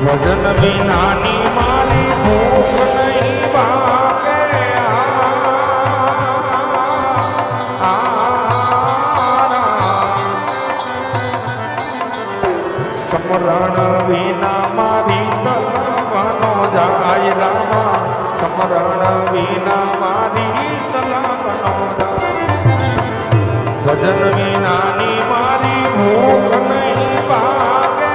ભજન વિનાની મારી ભૂખ નહીં ભાગે સમરણ વિના મારી તલવનો જાય રામા સમરણ વિના મારી તલવનો જાય ભજન વિનાની મારી ભૂખ નહીં ભાગે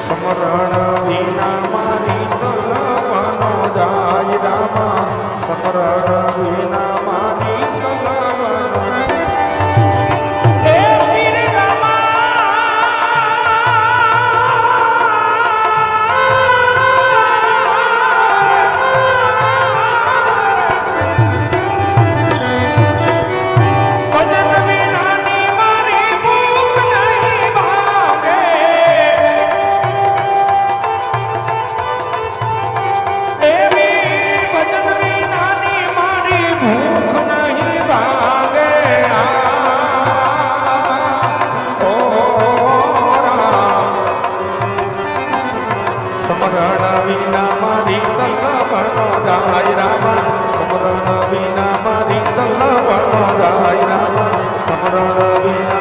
સમરણ વિના મારી તલવનો જાય રામા સમરણ વિના મારી તલવનો હે વીર સમરણ વિના મારી તલવનો જાય રામા સમરણ વિના મારી તલવનો જાય રામા સમરણ વિના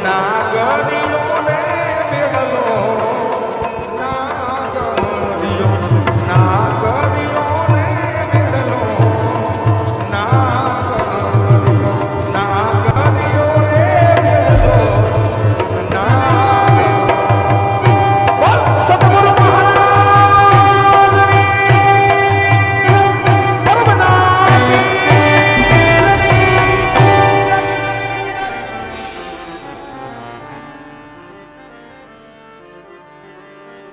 નાગરી